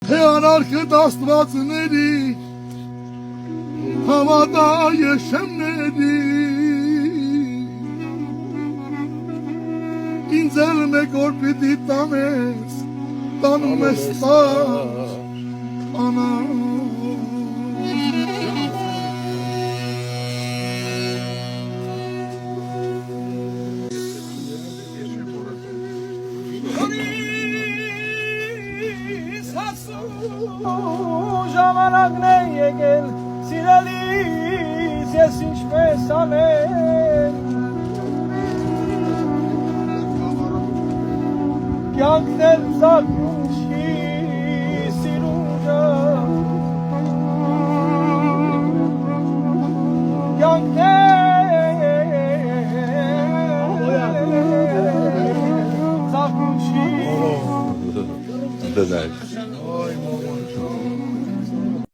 թե անարքը դաստվածների Համատա եշեմների Ինձ էլ մեկ օր պիտի տանես Տանում ես տար անար Ժամանակն է եկել սիրելիս ես ինչպես անեմ կյանքն էլ ծագում չի սիրունը կյանքն էլ ծագում չի Դնայ Ay,